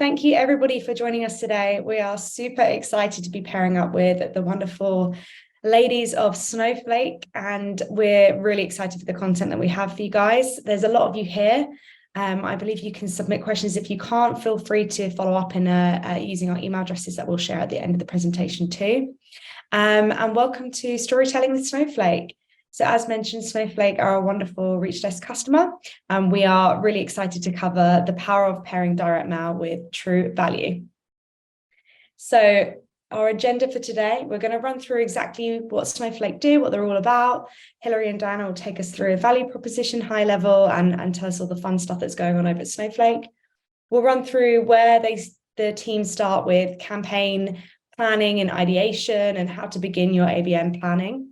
Thank you everybody for joining us today. We are super excited to be pairing up with the wonderful ladies of Snowflake, and we're really excited for the content that we have for you guys. There's a lot of you here. I believe you can submit questions. If you can't, feel free to follow up in using our email addresses that we'll share at the end of the presentation too. And welcome to Storytelling with Snowflake. So as mentioned, Snowflake are a wonderful Reach Desk customer, and we are really excited to cover the power of pairing direct mail with true value. So our agenda for today, we're going to run through exactly what Snowflake do, what they're all about. Hilary and Diana will take us through a value proposition high level and tell us all the fun stuff that's going on over at Snowflake. We'll run through where the teams start with campaign planning and ideation and how to begin your ABM planning.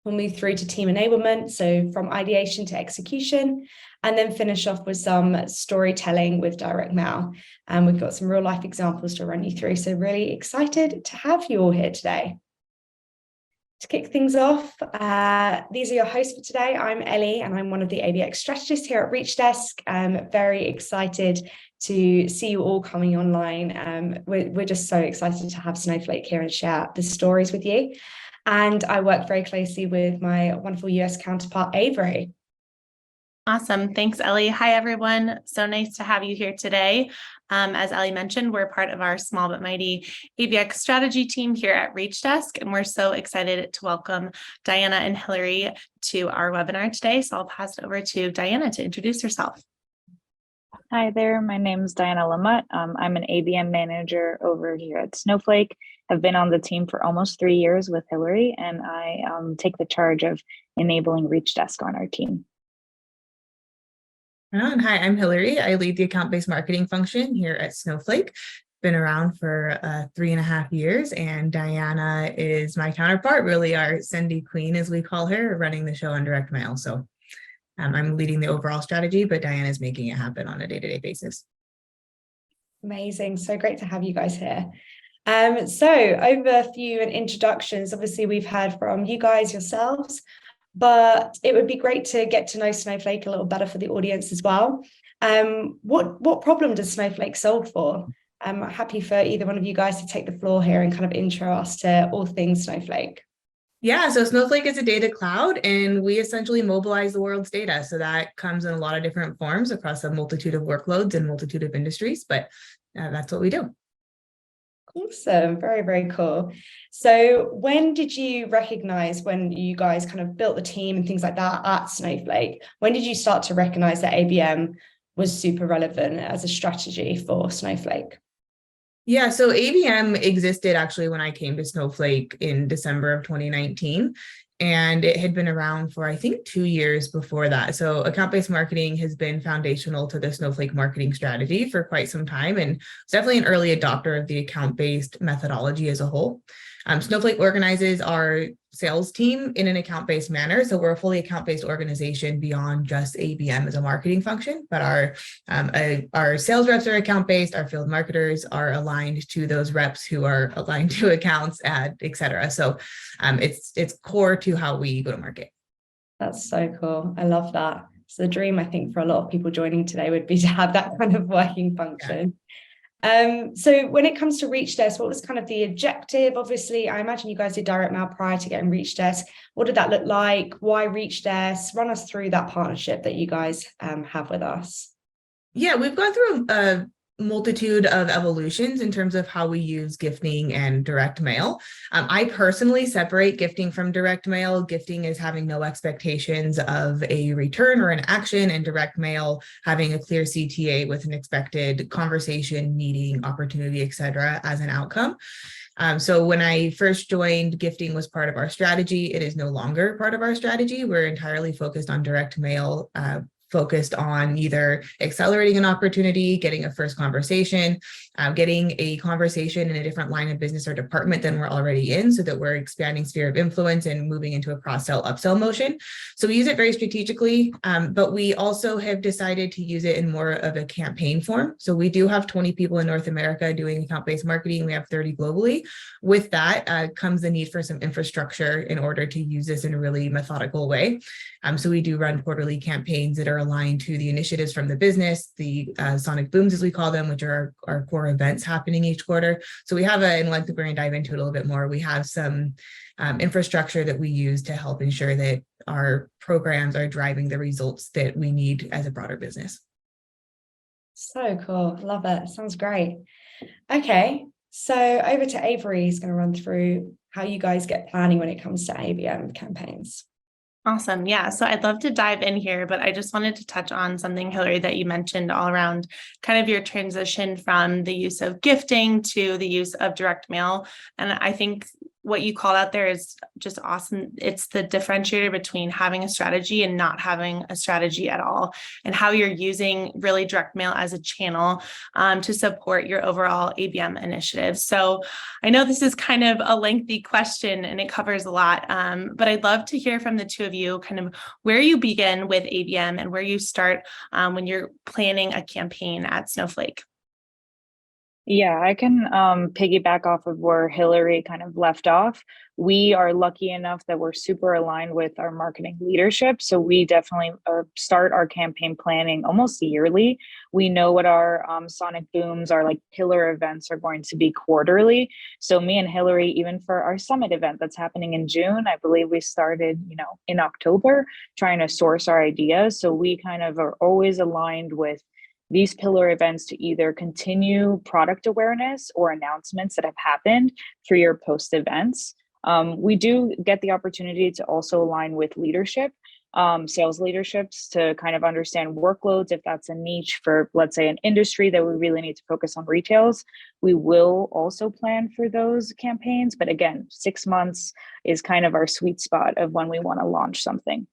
We'll move through to team enablement, so from ideation to execution, and then finish off with some storytelling with direct mail. And we've got some real life examples to run you through. So really excited to have you all here today. To kick things off, these are your hosts for today. I'm Ellie, and I'm one of the ABX strategists here at Reach Desk. I'm very excited to see you all coming online. We're just so excited to have Snowflake here and share the stories with you. And I work very closely with my wonderful US counterpart, Avery. Awesome. Thanks, Ellie. Hi, everyone. So nice to have you here today. As Ellie mentioned, we're part of our small but mighty ABX strategy team here at Reach Desk, and we're so excited to welcome Diana and Hilary to our webinar today. So I'll pass it over to Diana to introduce herself. Hi there, my name is Diana Lamott. I'm an ABM manager over here at Snowflake. I've been on the team for almost 3 years with Hilary, and I take the charge of enabling Reach Desk on our team. Hi, I'm Hilary. I lead the account-based marketing function here at Snowflake. Been around for 3.5 years, and Diana is my counterpart, really our Sendy Queen, as we call her, running the show on direct mail. So I'm leading the overall strategy, but Diana is making it happen on a day-to-day basis. Amazing. So great to have you guys here. So over a few introductions, obviously we've heard from you guys yourselves, but it would be great to get to know Snowflake a little better for the audience as well. What problem does Snowflake solve for? I'm happy for either one of you guys to take the floor here and kind of intro us to all things Snowflake. Yeah, so Snowflake is a data cloud, and we essentially mobilize the world's data. So that comes in a lot of different forms across a multitude of workloads and multitude of industries, but that's what we do. Awesome. Very, very cool. So when did you recognize, when you guys kind of built the team and things like that at Snowflake, when did you start to recognize that ABM was super relevant as a strategy for Snowflake? Yeah, so ABM existed actually when I came to Snowflake in December of 2019. And it had been around for, I think, 2 years before that. So account-based marketing has been foundational to the Snowflake marketing strategy for quite some time, and it's definitely an early adopter of the account-based methodology as a whole. Snowflake organizes our sales team in an account-based manner. So we're a fully account-based organization beyond just ABM as a marketing function, but our sales reps are account-based, our field marketers are aligned to those reps who are aligned to accounts, et cetera. So it's core to how we go to market. That's so cool. I love that. It's the dream, I think, for a lot of people joining today would be to have that kind of working function. So when it comes to Reach Desk, what was kind of the objective? Obviously, I imagine you guys did direct mail prior to getting Reach Desk. What did that look like? Why Reach Desk? Run us through that partnership that you guys have with us. Yeah, we've gone through a multitude of evolutions in terms of how we use gifting and direct mail. I personally separate gifting from direct mail. Gifting is having no expectations of a return or an action, and direct mail having a clear CTA with an expected conversation, meeting, opportunity, etc. as an outcome. So when I first joined, gifting was part of our strategy. It is no longer part of our strategy. We're entirely focused on direct mail, focused on either accelerating an opportunity, getting a first conversation, getting a conversation in a different line of business or department than we're already in, so that we're expanding sphere of influence and moving into a cross-sell, upsell motion. So we use it very strategically, but we also have decided to use it in more of a campaign form. So we do have 20 people in North America doing account-based marketing. We have 30 globally. With that comes the need for some infrastructure in order to use this in a really methodical way. So we do run quarterly campaigns that are aligned to the initiatives from the business, the Sonic Booms, as we call them, which are our core events happening each quarter. So we have and like we're going to dive into it a little bit more. We have some infrastructure that we use to help ensure that our programs are driving the results that we need as a broader business. So cool. Love it. Sounds great. Okay. So over to Avery is going to run through how you guys get planning when it comes to ABM campaigns. Awesome. Yeah. So I'd love to dive in here, but I just wanted to touch on something, Hillary, that you mentioned all around kind of your transition from the use of gifting to the use of direct mail. And I think what you called out there is just awesome. It's the differentiator between having a strategy and not having a strategy at all, and how you're using really direct mail as a channel to support your overall ABM initiative. So I know this is kind of a lengthy question and it covers a lot, but I'd love to hear from the two of you kind of where you begin with ABM and where you start when you're planning a campaign at Snowflake. Yeah, I can piggyback off of where Hillary kind of left off. We are lucky enough that we're super aligned with our marketing leadership. So we definitely start our campaign planning almost yearly. We know what our Sonic Booms, our like pillar events are going to be quarterly. So me and Hillary, even for our summit event that's happening in June, I believe we started, in October, trying to source our ideas. So we kind of are always aligned with these pillar events to either continue product awareness or announcements that have happened through your post events. We do get the opportunity to also align with leadership, sales leaderships, to kind of understand workloads. If that's a niche for, let's say, an industry that we really need to focus on retails, we will also plan for those campaigns. But again, 6 months is kind of our sweet spot of when we want to launch something.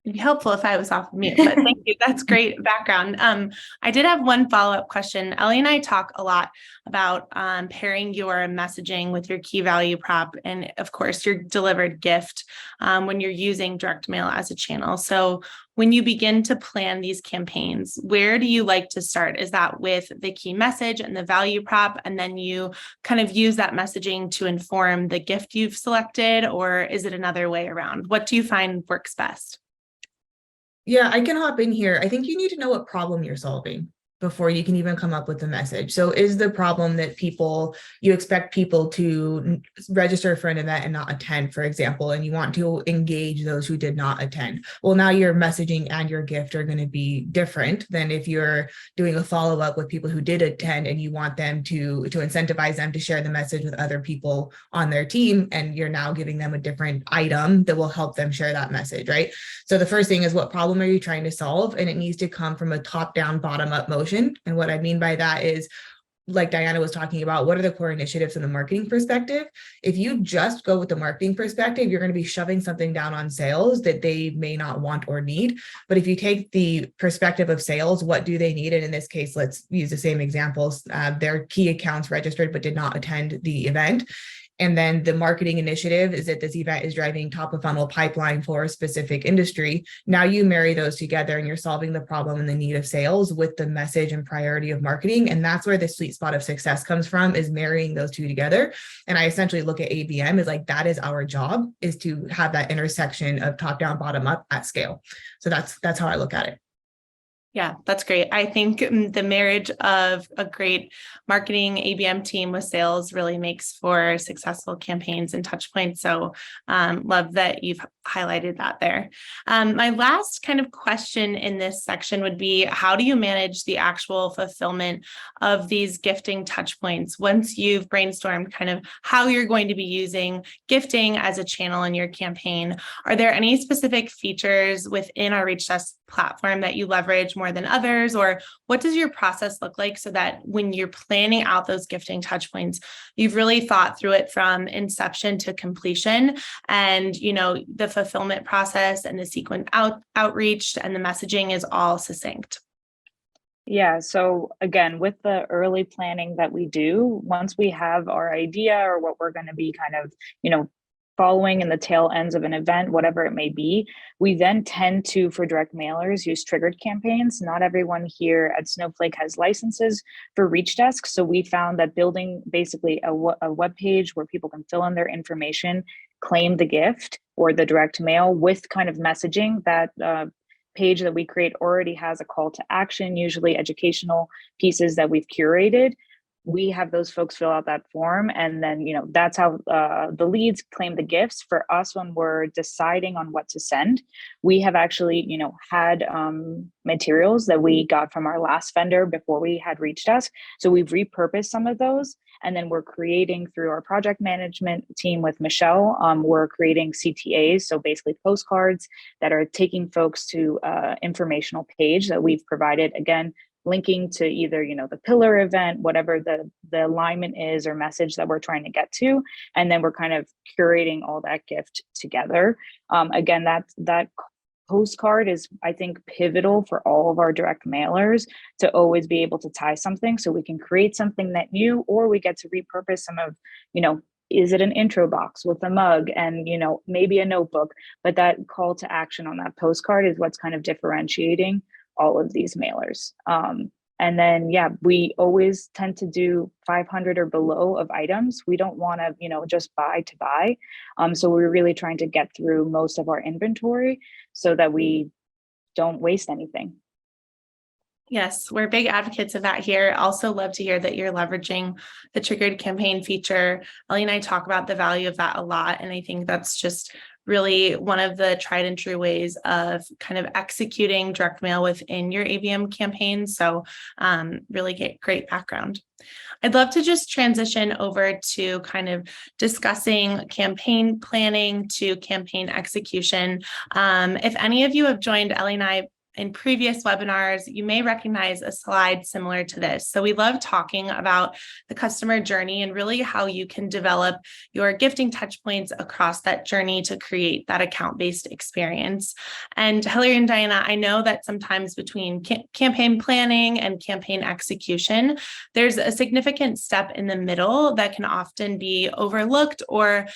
It'd be helpful if I was off of mute, but thank you. That's great background. I did have one follow-up question. Ellie and I talk a lot about pairing your messaging with your key value prop and, of course, your delivered gift when you're using direct mail as a channel. So when you begin to plan these campaigns, where do you like to start? Is that with the key message and the value prop, and then you kind of use that messaging to inform the gift you've selected, or is it another way around? What do you find works best? Yeah, I can hop in here. I think you need to know what problem you're solving before you can even come up with the message. So is the problem that you expect people to register for an event and not attend, for example, and you want to engage those who did not attend? Well, now your messaging and your gift are going to be different than if you're doing a follow-up with people who did attend and you want them to incentivize them to share the message with other people on their team, and you're now giving them a different item that will help them share that message, right? So the first thing is, what problem are you trying to solve? And it needs to come from a top-down, bottom-up motion. And what I mean by that is, like Diana was talking about, what are the core initiatives in the marketing perspective? If you just go with the marketing perspective, you're going to be shoving something down on sales that they may not want or need. But if you take the perspective of sales, what do they need? And in this case, let's use the same examples. Their key accounts registered but did not attend the event. And then the marketing initiative is that this event is driving top of funnel pipeline for a specific industry. Now you marry those together and you're solving the problem and the need of sales with the message and priority of marketing. And that's where the sweet spot of success comes from, is marrying those two together. And I essentially look at ABM as like, that is our job, is to have that intersection of top down, bottom up at scale. So that's how I look at it. Yeah, that's great. I think the marriage of a great marketing ABM team with sales really makes for successful campaigns and touch points. So love that you've highlighted that there. My last kind of question in this section would be, how do you manage the actual fulfillment of these gifting touch points once you've brainstormed kind of how you're going to be using gifting as a channel in your campaign? Are there any specific features within our Reach Desk platform that you leverage more than others, or what does your process look like so that when you're planning out those gifting touch points, you've really thought through it from inception to completion, and the fulfillment process and the sequence outreach and the messaging is all succinct? Yeah, so again, with the early planning that we do, once we have our idea or what we're going to be kind of, following in the tail ends of an event, whatever it may be, we then tend to, for direct mailers, use triggered campaigns. Not everyone here at Snowflake has licenses for Reach Desk. So we found that building basically a web page where people can fill in their information claim the gift or the direct mail with kind of messaging. That page that we create already has a call to action, usually educational pieces that we've curated. We have those folks fill out that form, and then that's how the leads claim the gifts. For us, when we're deciding on what to send, we have actually had materials that we got from our last vendor before we had reached us, so we've repurposed some of those, and then we're creating through our project management team with Michelle, we're creating CTAs, so basically postcards that are taking folks to informational page that we've provided, again linking to either the pillar event, whatever the alignment is or message that we're trying to get to, and then we're kind of curating all that gift together. Again, that postcard is, I think, pivotal for all of our direct mailers to always be able to tie something, so we can create something that new, or we get to repurpose some of is it an intro box with a mug and maybe a notebook, but that call to action on that postcard is what's kind of differentiating all of these mailers. And then, we always tend to do 500 or below of items. We don't want to, just buy to buy. So we're really trying to get through most of our inventory so that we don't waste anything. Yes, we're big advocates of that here. Also love to hear that you're leveraging the triggered campaign feature. Ellie and I talk about the value of that a lot. And I think that's just really one of the tried and true ways of kind of executing direct mail within your ABM campaign. So really great background. I'd love to just transition over to kind of discussing campaign planning to campaign execution. If any of you have joined Ellie and I in previous webinars, you may recognize a slide similar to this. So we love talking about the customer journey and really how you can develop your gifting touch points across that journey to create that account-based experience. And Hillary and Diana, I know that sometimes between campaign planning and campaign execution, there's a significant step in the middle that can often be overlooked or,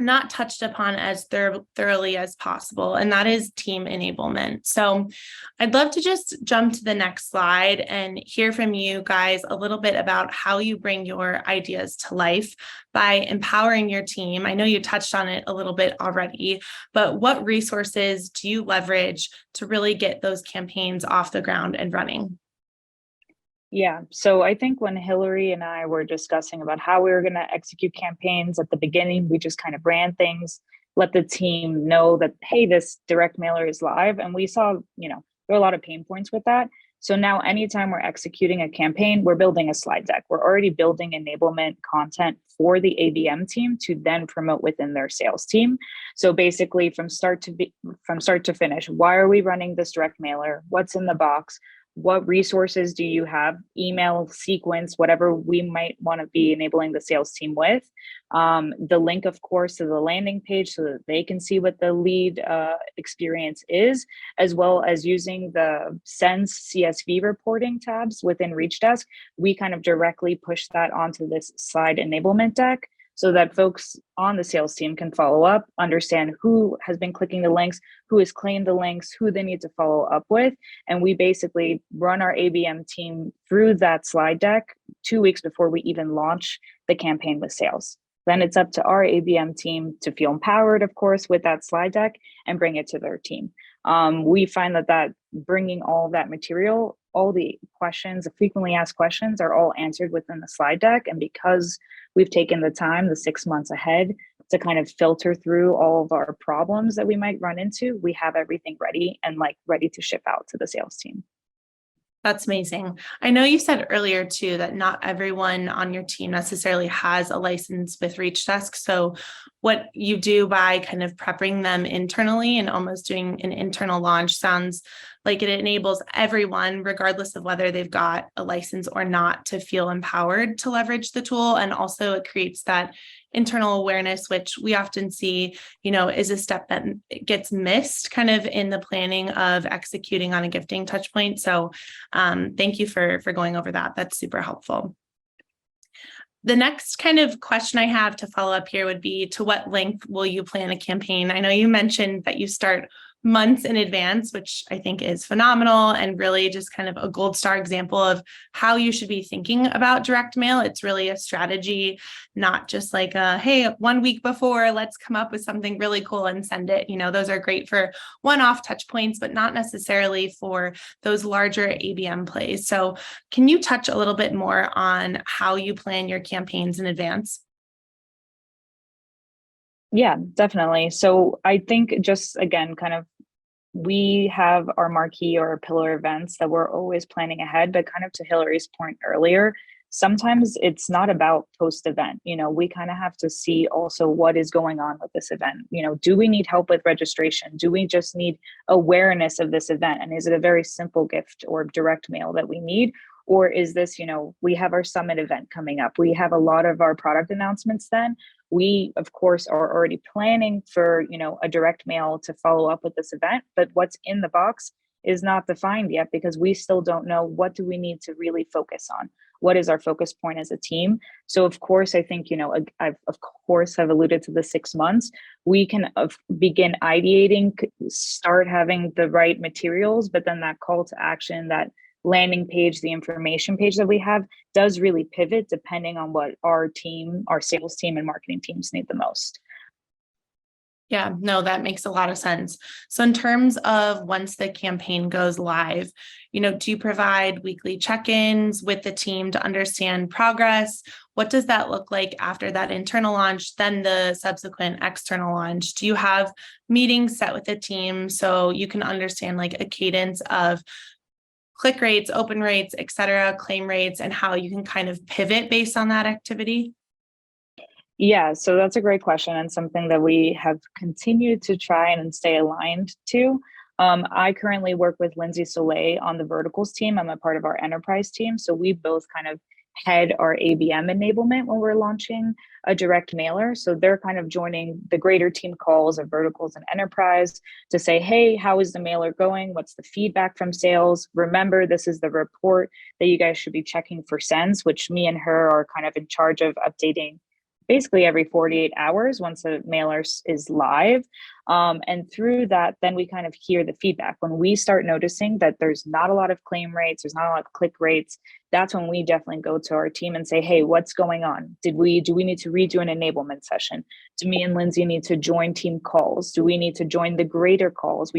not touched upon as thoroughly as possible, and that is team enablement. So I'd love to just jump to the next slide and hear from you guys a little bit about how you bring your ideas to life by empowering your team. I know you touched on it a little bit already, but what resources do you leverage to really get those campaigns off the ground and running? Yeah, so I think when Hillary and I were discussing about how we were going to execute campaigns at the beginning, we just kind of ran things, let the team know that, hey, this direct mailer is live. And we saw, there were a lot of pain points with that. So now anytime we're executing a campaign, we're building a slide deck. We're already building enablement content for the ABM team to then promote within their sales team. So basically from start to finish, why are we running this direct mailer? What's in the box? What resources do you have? Email sequence, whatever we might want to be enabling the sales team with. The link, of course, to the landing page so that they can see what the lead experience is, as well as using the Sends CSV reporting tabs within ReachDesk. We kind of directly push that onto this slide enablement deck, so that folks on the sales team can follow up, understand who has been clicking the links, who has claimed the links, who they need to follow up with. And we basically run our ABM team through that slide deck 2 weeks before we even launch the campaign with sales. Then it's up to our ABM team to feel empowered, of course, with that slide deck and bring it to their team. We find that bringing all that material, all the questions, the frequently asked questions are all answered within the slide deck. And because we've taken the time, the 6 months ahead, to kind of filter through all of our problems that we might run into, we have everything ready and ready to ship out to the sales team. That's amazing. I know you said earlier too that not everyone on your team necessarily has a license with ReachDesk. So what you do by kind of prepping them internally and almost doing an internal launch sounds like it enables everyone, regardless of whether they've got a license or not, to feel empowered to leverage the tool. And also it creates that internal awareness, which we often see, is a step that gets missed kind of in the planning of executing on a gifting touch point. So thank you for going over that. That's super helpful. The next kind of question I have to follow up here would be, to what length will you plan a campaign? I know you mentioned that you start months in advance, which I think is phenomenal and really just kind of a gold star example of how you should be thinking about direct mail. It's really a strategy, not just like hey, 1 week before, let's come up with something really cool and send it. Those are great for one-off touch points, but not necessarily for those larger ABM plays. So can you touch a little bit more on how you plan your campaigns in advance? Yeah, definitely. So I think just again, kind of we have our marquee or pillar events that we're always planning ahead, but kind of to Hillary's point earlier, sometimes it's not about post event. We kind of have to see also what is going on with this event. Do we need help with registration? Do we just need awareness of this event? And is it a very simple gift or direct mail that we need? Or is this, we have our summit event coming up. We have a lot of our product announcements then. We, of course, are already planning for, a direct mail to follow up with this event, but what's in the box is not defined yet because we still don't know what do we need to really focus on. What is our focus point as a team? So, of course, I think, I've alluded to the 6 months. We can begin ideating, start having the right materials, but then that call to action, that landing page, the information page that we have does really pivot depending on what our sales team and marketing teams need the most. Yeah, no, that makes a lot of sense. So in terms of once the campaign goes live, do you provide weekly check-ins with the team to understand progress? What does that look like after that internal launch, then the subsequent external launch? Do you have meetings set with the team so you can understand like a cadence of click rates, open rates, et cetera, claim rates, and how you can kind of pivot based on that activity? Yeah, so that's a great question and something that we have continued to try and stay aligned to. I currently work with Lindsay Soleil on the verticals team. I'm a part of our enterprise team. So we both kind of head our ABM enablement when we're launching a direct mailer. So they're kind of joining the greater team calls of verticals and enterprise to say, hey, how is the mailer going? What's the feedback from sales? Remember, this is the report that you guys should be checking for sends, which me and her are kind of in charge of updating basically every 48 hours once a mailer is live. And through that, then we kind of hear the feedback. When we start noticing that there's not a lot of claim rates, there's not a lot of click rates, that's when we definitely go to our team and say, hey, what's going on? Do we need to redo an enablement session? Do me and Lindsay need to join team calls? Do we need to join the greater calls?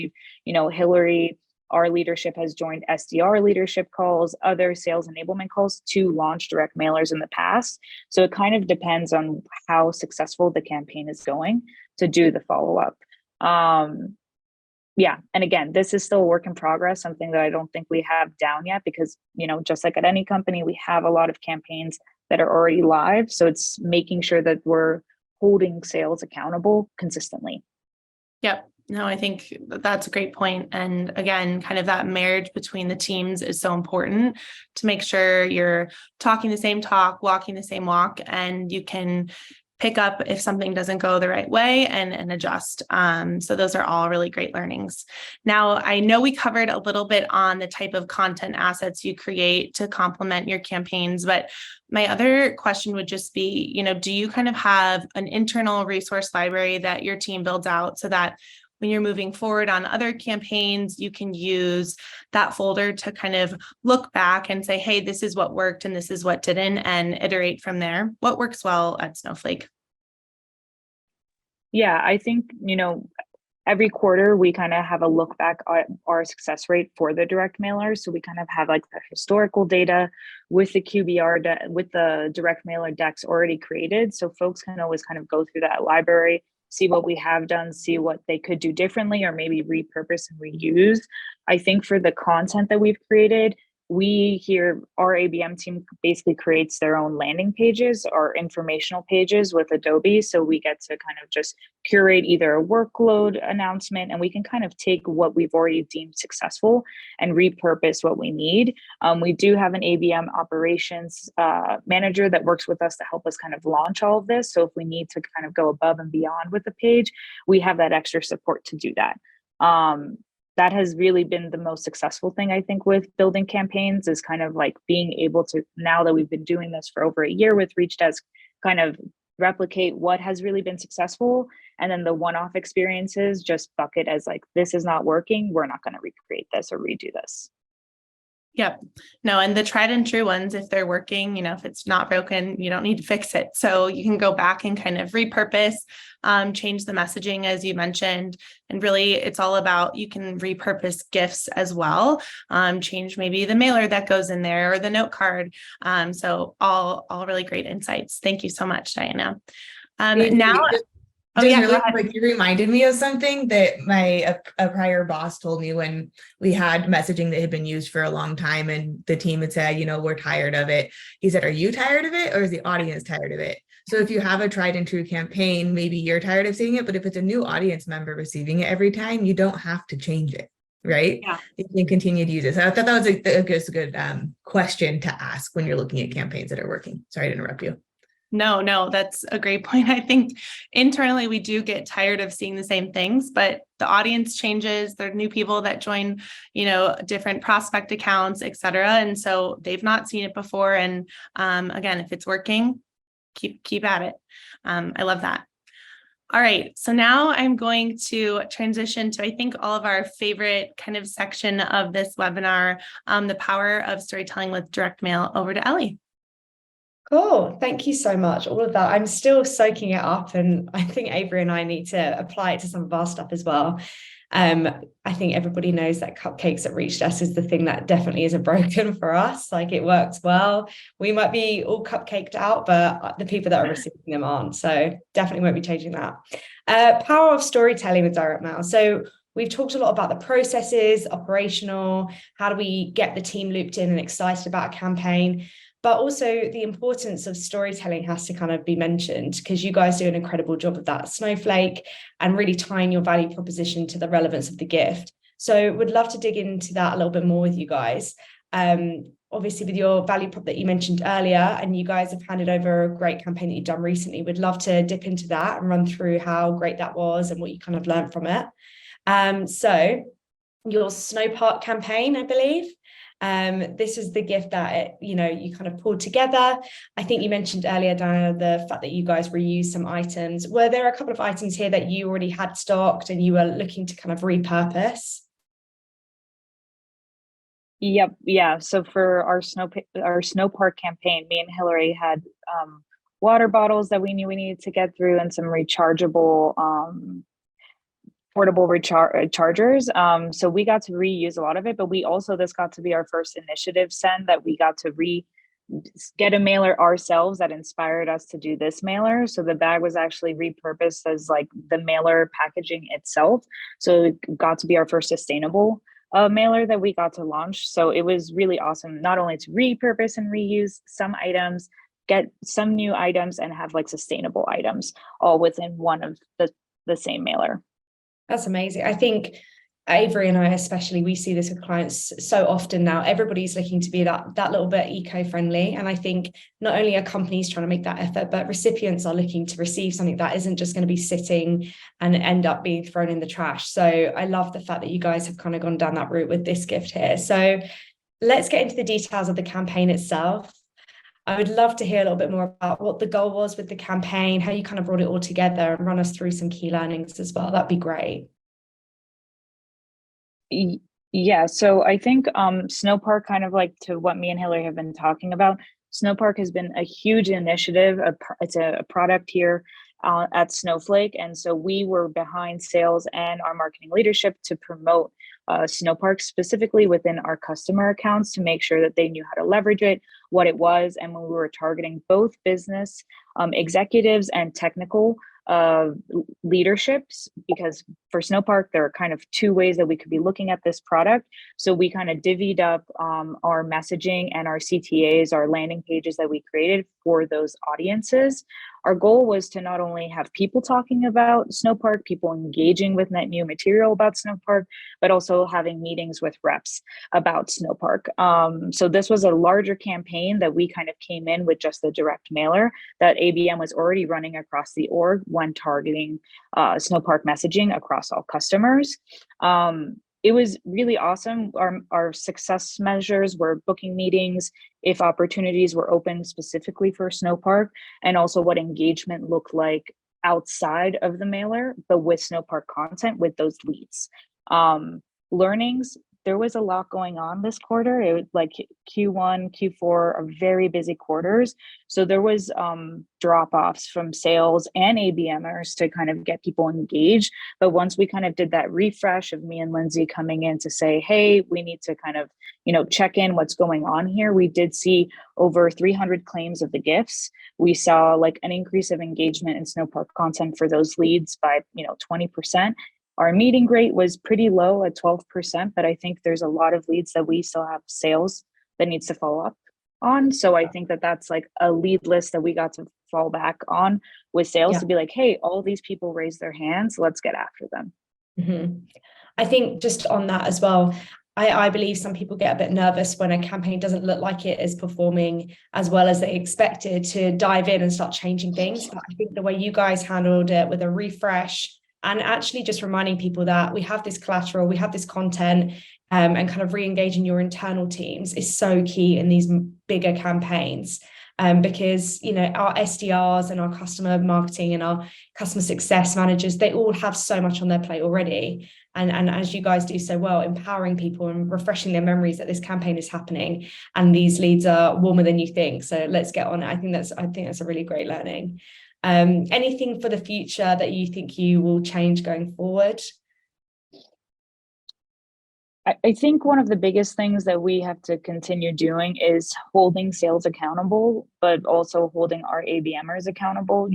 Hillary, our leadership has joined SDR leadership calls, other sales enablement calls to launch direct mailers in the past. So it kind of depends on how successful the campaign is going to do the follow-up. Yeah. And again, this is still a work in progress, something that I don't think we have down yet because, just like at any company, we have a lot of campaigns that are already live. So it's making sure that we're holding sales accountable consistently. Yep. No, I think that's a great point. And again, kind of that marriage between the teams is so important to make sure you're talking the same talk, walking the same walk, and you can pick up if something doesn't go the right way and adjust. So those are all really great learnings. Now, I know we covered a little bit on the type of content assets you create to complement your campaigns, but my other question would just be, do you kind of have an internal resource library that your team builds out so that when you're moving forward on other campaigns, you can use that folder to kind of look back and say, hey, this is what worked and this is what didn't, and iterate from there? What works well at Snowflake? Yeah, I think, every quarter we kind of have a look back at our success rate for the direct mailers. So we kind of have like the historical data with the QBR, with the direct mailer decks already created. So folks can always kind of go through that library, see what we have done, see what they could do differently, or maybe repurpose and reuse. I think for the content that we've created, our ABM team basically creates their own landing pages or informational pages with Adobe. So we get to kind of just curate either a workload announcement, and we can kind of take what we've already deemed successful and repurpose what we need. We do have an ABM operations manager that works with us to help us kind of launch all of this. So if we need to kind of go above and beyond with the page, we have that extra support to do that. That has really been the most successful thing, I think, with building campaigns is kind of like being able to, now that we've been doing this for over a year with Reach Desk, kind of replicate what has really been successful, and then the one-off experiences just bucket as like, this is not working, we're not going to recreate this or redo this. Yep. No, and the tried and true ones, if they're working, if it's not broken, you don't need to fix it. So you can go back and kind of repurpose, change the messaging, as you mentioned. And really, it's all about, you can repurpose gifts as well. Change maybe the mailer that goes in there or the note card. So all really great insights. Thank you so much, Diana. Now, Just yeah, really quick, you reminded me of something that a prior boss told me when we had messaging that had been used for a long time and the team had said, we're tired of it. He said, are you tired of it or is the audience tired of it? So if you have a tried and true campaign, maybe you're tired of seeing it, but if it's a new audience member receiving it every time, you don't have to change it, right? Yeah. You can continue to use it. So I thought that was a good question to ask when you're looking at campaigns that are working. Sorry to interrupt you. No, that's a great point. I think internally we do get tired of seeing the same things, but the audience changes. There are new people that join, different prospect accounts, et cetera. And so they've not seen it before. And again, if it's working, keep at it. I love that. All right, so now I'm going to transition to, I think, all of our favorite kind of section of this webinar, the power of storytelling with direct mail. Over to Ellie. Cool. Thank you so much. All of that. I'm still soaking it up, and I think Avery and I need to apply it to some of our stuff as well. I think everybody knows that cupcakes at Reached Us is the thing that definitely isn't broken for us. Like, it works well. We might be all cupcaked out, but the people that are receiving them aren't. So definitely won't be changing that. Power of storytelling with direct mail. So we've talked a lot about the processes, operational, how do we get the team looped in and excited about a campaign? But also the importance of storytelling has to kind of be mentioned, because you guys do an incredible job of that at Snowflake and really tying your value proposition to the relevance of the gift. So would love to dig into that a little bit more with you guys. Obviously, with your value prop that you mentioned earlier, and you guys have handed over a great campaign that you've done recently, would love to dip into that and run through how great that was and what you kind of learned from it. So your Snowpark campaign, I believe. This is the gift that you kind of pulled together. I think you mentioned earlier, Diana, the fact that you guys reused some items. Were there a couple of items here that you already had stocked and you were looking to kind of repurpose? Yep. Yeah. So for our Snowpark campaign, me and Hillary had water bottles that we knew we needed to get through and some rechargeable portable chargers. So we got to reuse a lot of it, but this got to be our first initiative send that we got to get a mailer ourselves that inspired us to do this mailer. So the bag was actually repurposed as like the mailer packaging itself. So it got to be our first sustainable mailer that we got to launch. So it was really awesome, not only to repurpose and reuse some items, get some new items, and have like sustainable items all within one of the same mailer. That's amazing. I think Avery and I, especially, we see this with clients so often now. Everybody's looking to be that little bit eco-friendly. And I think not only are companies trying to make that effort, but recipients are looking to receive something that isn't just going to be sitting and end up being thrown in the trash. So I love the fact that you guys have kind of gone down that route with this gift here. So let's get into the details of the campaign itself. I would love to hear a little bit more about what the goal was with the campaign, how you kind of brought it all together, and run us through some key learnings as well. That'd be great. Yeah, so I think Snowpark, kind of like to what me and Hillary have been talking about, Snowpark has been a huge initiative. It's a product here at Snowflake. And so we were behind sales and our marketing leadership to promote Snowpark specifically within our customer accounts to make sure that they knew how to leverage it, what it was. And when we were targeting both business executives and technical leaderships, because for Snowpark, there are kind of two ways that we could be looking at this product. So we kind of divvied up our messaging and our CTAs, our landing pages that we created for those audiences. Our goal was to not only have people talking about Snowpark, people engaging with net new material about Snowpark, but also having meetings with reps about Snowpark. So this was a larger campaign that we kind of came in with just the direct mailer that ABM was already running across the org when targeting Snowpark messaging across all customers. it was really awesome. Our success measures were booking meetings, if opportunities were open specifically for Snowpark, and also what engagement looked like outside of the mailer, but with Snowpark content with those leads. Learnings, there was a lot going on this quarter. It was like Q1, Q4 are very busy quarters. So there was drop-offs from sales and ABMers to kind of get people engaged. But once we kind of did that refresh of me and Lindsay coming in to say, hey, we need to kind of, check in what's going on here. We did see over 300 claims of the gifts. We saw like an increase of engagement in Snowpark content for those leads by, 20%. Our meeting rate was pretty low at 12%, but I think there's a lot of leads that we still have sales that needs to follow up on. So I think that that's like a lead list that we got to fall back on with sales to be like, hey, all these people raised their hands. Let's get after them. Mm-hmm. I think just on that as well, I believe some people get a bit nervous when a campaign doesn't look like it is performing as well as they expected to dive in and start changing things. But I think the way you guys handled it with a refresh and actually just reminding people that we have this collateral, we have this content, and kind of re-engaging your internal teams is so key in these bigger campaigns. Because our SDRs and our customer marketing and our customer success managers, they all have so much on their plate already. And as you guys do so well, empowering people and refreshing their memories that this campaign is happening and these leads are warmer than you think. So let's get on it. I think that's a really great learning. Anything for the future that you think you will change going forward? I think one of the biggest things that we have to continue doing is holding sales accountable, but also holding our ABMers accountable.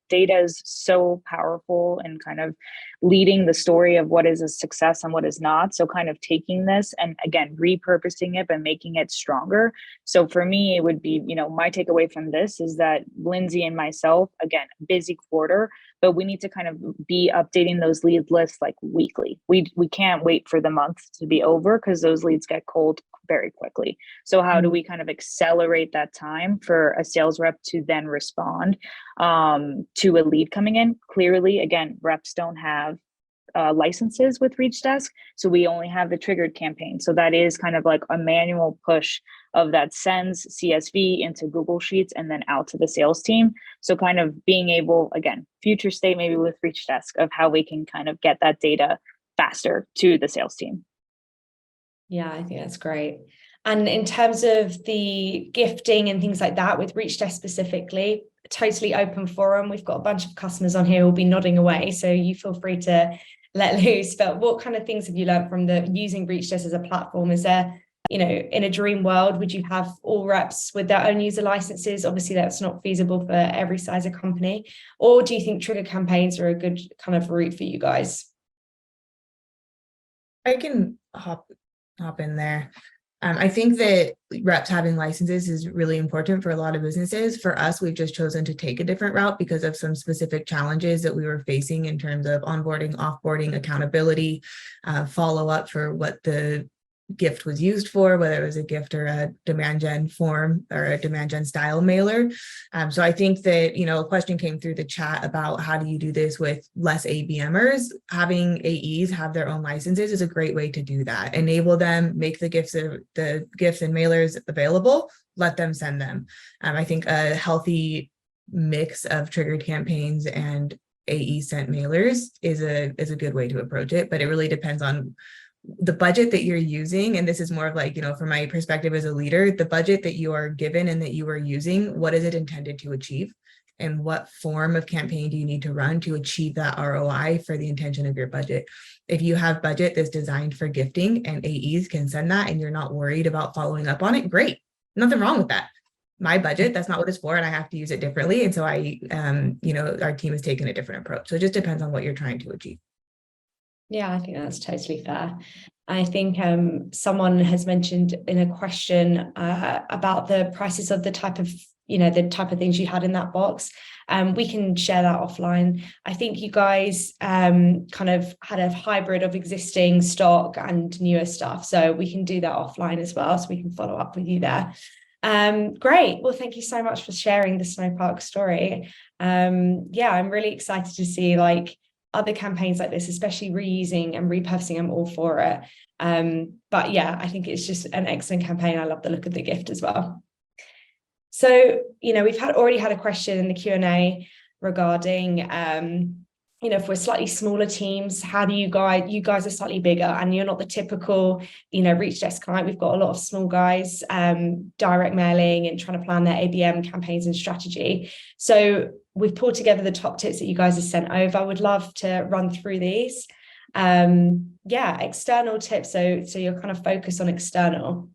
Data is so powerful and kind of leading the story of what is a success and what is not. So kind of taking this and again, repurposing it and making it stronger. So for me, it would be, my takeaway from this is that Lindsay and myself, again, busy quarter, but we need to kind of be updating those lead lists like weekly. We can't wait for the month to be over because those leads get cold very quickly. So how do we kind of accelerate that time for a sales rep to then respond to a lead coming in? Clearly, again, reps don't have licenses with Reach Desk, so we only have the triggered campaign. So that is kind of like a manual push of that sends CSV into Google Sheets and then out to the sales team. So kind of being able, again, future state maybe with Reach Desk of how we can kind of get that data faster to the sales team. Yeah, I think that's great. And in terms of the gifting and things like that with Reach Desk specifically, totally open forum. We've got a bunch of customers on here who will be nodding away, so you feel free to let loose. But what kind of things have you learned from using Reach Desk as a platform? Is there, in a dream world, would you have all reps with their own user licenses? Obviously, that's not feasible for every size of company. Or do you think trigger campaigns are a good kind of route for you guys? I can hop in there. I think that reps having licenses is really important for a lot of businesses. For us, we've just chosen to take a different route because of some specific challenges that we were facing in terms of onboarding, offboarding, accountability, follow-up for what the gift was used for, whether it was a gift or a demand gen form or a demand gen style mailer. So I think that, a question came through the chat about how do you do this with less ABMers? Having AEs have their own licenses is a great way to do that. Enable them, make the gifts and mailers available, let them send them. I think a healthy mix of triggered campaigns and AE sent mailers is a good way to approach it, but it really depends on the budget that you're using. And this is more of like, from my perspective as a leader, the budget that you are given and that you are using, what is it intended to achieve? And what form of campaign do you need to run to achieve that ROI for the intention of your budget? If you have budget that's designed for gifting and AEs can send that and you're not worried about following up on it, great. Nothing wrong with that. My budget, that's not what it's for, and I have to use it differently. And so our team has taken a different approach. So it just depends on what you're trying to achieve. Yeah, I think that's totally fair. I think someone has mentioned in a question about the prices of the type of things you had in that box. We can share that offline. I think you guys kind of had a hybrid of existing stock and newer stuff, so we can do that offline as well, so we can follow up with you there. Great. Well, thank you so much for sharing the Snowpark story. I'm really excited to see other campaigns like this, especially reusing and repurposing, I'm all for it. But yeah, I think it's just an excellent campaign. I love the look of the gift as well. So, we've already had a question in the Q&A regarding, if we're slightly smaller teams, how do you guys are slightly bigger and you're not the typical, Reach Desk client. We've got a lot of small guys, direct mailing and trying to plan their ABM campaigns and strategy. So we've pulled together the top tips that you guys have sent over. I would love to run through these. External tips. So you're kind of focused on external.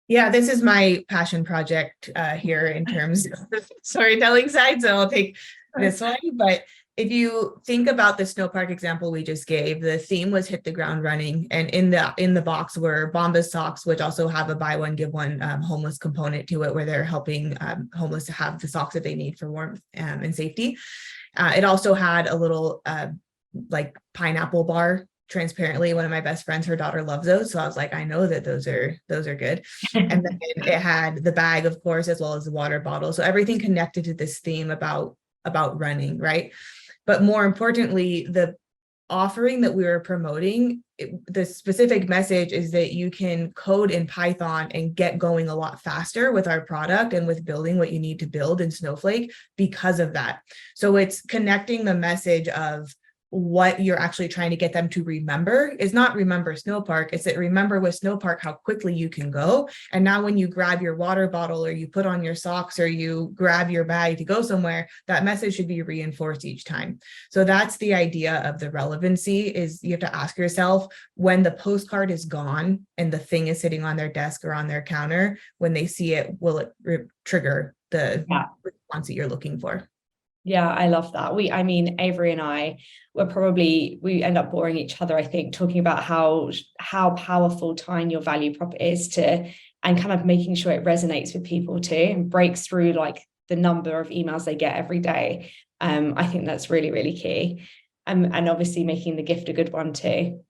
Yeah, this is my passion project here in terms of the storytelling side. So I'll take this one. But if you think about the snowpark example we just gave, the theme was hit the ground running. And in the box were Bombas socks, which also have a buy one, give one homeless component to it, where they're helping homeless to have the socks that they need for warmth and safety. It also had a little like pineapple bar transparently. One of my best friends, her daughter loves those. So I was like, I know that those are good. And then it had the bag, of course, as well as the water bottle. So everything connected to this theme about running, right? But more importantly, the offering that we were promoting, the specific message is that you can code in Python and get going a lot faster with our product and with building what you need to build in Snowflake because of that. So it's connecting the message of what you're actually trying to get them to remember is not remember Snowpark. It's that remember with Snowpark how quickly you can go. And now when you grab your water bottle or you put on your socks or you grab your bag to go somewhere, that message should be reinforced each time. So that's the idea of the relevancy, is you have to ask yourself, when the postcard is gone and the thing is sitting on their desk or on their counter, when they see it, will it trigger the response that you're looking for? Yeah, I love that. Avery and I we end up boring each other, I think, talking about how powerful tying your value prop is to, and kind of making sure it resonates with people too and breaks through like the number of emails they get every day. I think that's really, really key. And obviously making the gift a good one too.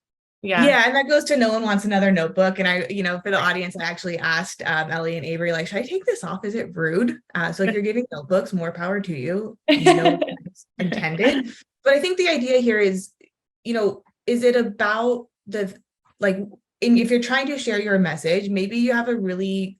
Yeah, and that goes to no one wants another notebook. And I, for the audience, I actually asked Ellie and Avery, like, should I take this off? Is it rude? So if you're giving notebooks, more power to you. It's intended. But I think the idea here is, is it about if you're trying to share your message, maybe you have a really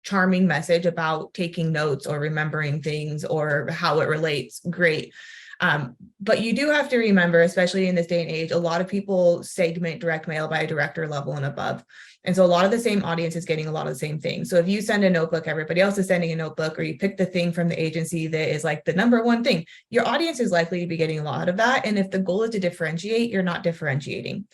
charming message about taking notes or remembering things or how it relates. Great. But you do have to remember, especially in this day and age, a lot of people segment direct mail by a director level and above. And so a lot of the same audience is getting a lot of the same things. So if you send a notebook, everybody else is sending a notebook, or you pick the thing from the agency that is like the number one thing, your audience is likely to be getting a lot of that. And if the goal is to differentiate, you're not differentiating.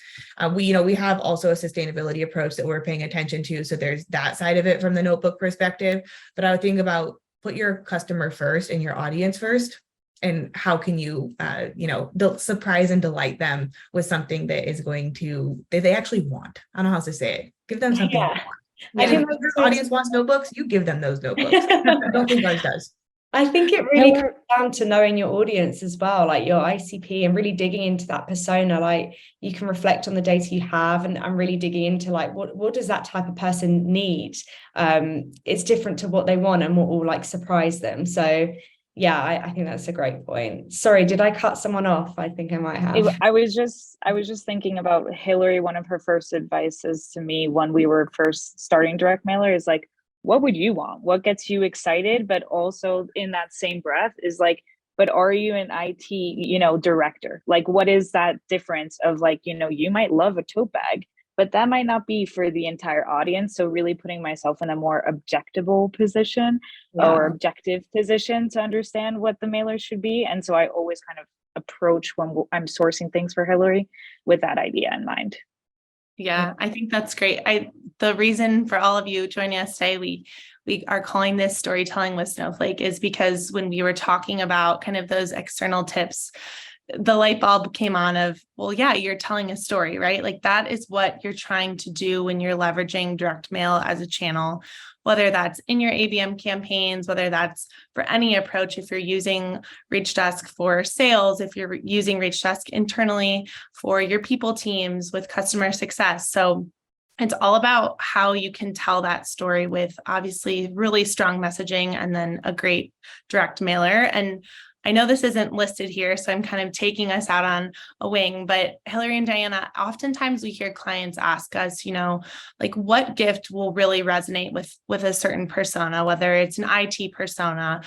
We have also a sustainability approach that we're paying attention to. So there's that side of it from the notebook perspective. But I would think about put your customer first and your audience first. And how can you, surprise and delight them with something that is going to, that they actually want. I don't know how else to say it. Give them something. Yeah. I think if your audience wants notebooks, you give them those notebooks. I don't think ours does. I think it really comes down to knowing your audience as well, like your ICP, and really digging into that persona. Like you can reflect on the data you have and really digging into like, what does that type of person need? It's different to what they want and what will surprise them. So yeah, I think that's a great point. Sorry, did I cut someone off? I think I might have. I was just thinking about Hillary. One of her first advices to me when we were first starting direct mailer is like, what would you want? What gets you excited? But also in that same breath is like, but are you an IT, director? Like, what is that difference of you might love a tote bag, but that might not be for the entire audience. So really putting myself in a more objective position to understand what the mailer should be. And so I always kind of approach when I'm sourcing things for Hillary with that idea in mind. Yeah, I think that's great. The reason for all of you joining us today, we are calling this Storytelling with Snowflake, is because when we were talking about kind of those external tips, the light bulb came on of, well, yeah, you're telling a story, right? Like that is what you're trying to do when you're leveraging direct mail as a channel, whether that's in your ABM campaigns, whether that's for any approach, if you're using Reach Desk for sales, if you're using Reach Desk internally for your people teams with customer success. So it's all about how you can tell that story with obviously really strong messaging and then a great direct mailer. And I know this isn't listed here, so I'm kind of taking us out on a wing, but Hillary and Diana, oftentimes we hear clients ask us, like what gift will really resonate with a certain persona, whether it's an IT persona,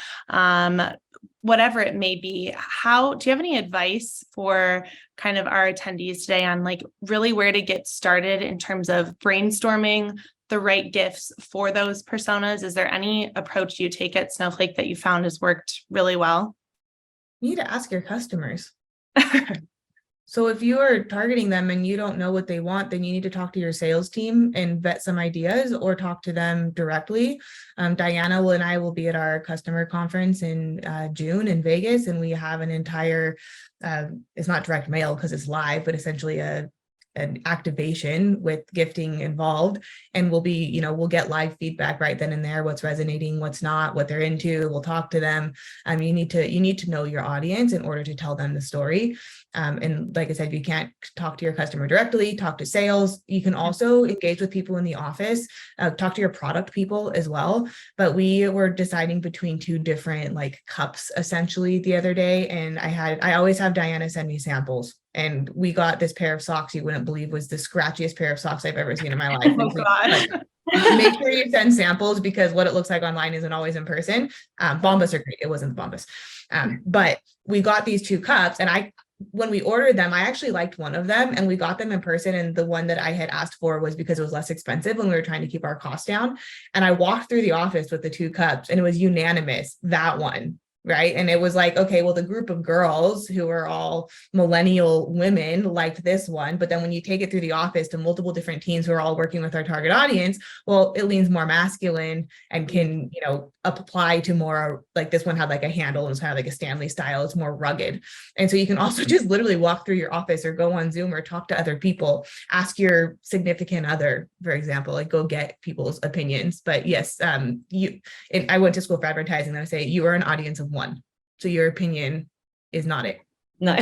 whatever it may be. Do you have any advice for kind of our attendees today on like really where to get started in terms of brainstorming the right gifts for those personas? Is there any approach you take at Snowflake that you found has worked really well? You need to ask your customers. So if you are targeting them and you don't know what they want, then you need to talk to your sales team and vet some ideas or talk to them directly. Diana and I will be at our customer conference in June in Vegas, and we have an entire, it's not direct mail because it's live, but essentially an activation with gifting involved, and we'll get live feedback right then and there, what's resonating, what's not, what they're into. We'll talk to them. You need to know your audience in order to tell them the story. And like I said, if you can't talk to your customer directly, talk to sales. You can also engage with people in the office, talk to your product people as well. But we were deciding between two different like cups essentially the other day, and I always have Diana send me samples. And we got this pair of socks you wouldn't believe was the scratchiest pair of socks I've ever seen in my life. Oh, gosh. Make sure you send samples because what it looks like online isn't always in person. Bombas are great. It wasn't the Bombas. But we got these two cups, and when we ordered them, I actually liked one of them, and we got them in person. And the one that I had asked for was because it was less expensive when we were trying to keep our costs down. And I walked through the office with the two cups, and it was unanimous, that one. Right. And it was like, okay, well, the group of girls who are all millennial women liked this one. But then when you take it through the office to multiple different teams who are all working with our target audience, well, it leans more masculine and can, apply to more, like this one had like a handle and it's kind of like a Stanley style. It's more rugged. And so you can also just literally walk through your office or go on Zoom or talk to other people, ask your significant other, for example, like go get people's opinions. But yes, I went to school for advertising, and I say you are an audience of one. So your opinion is not it. No,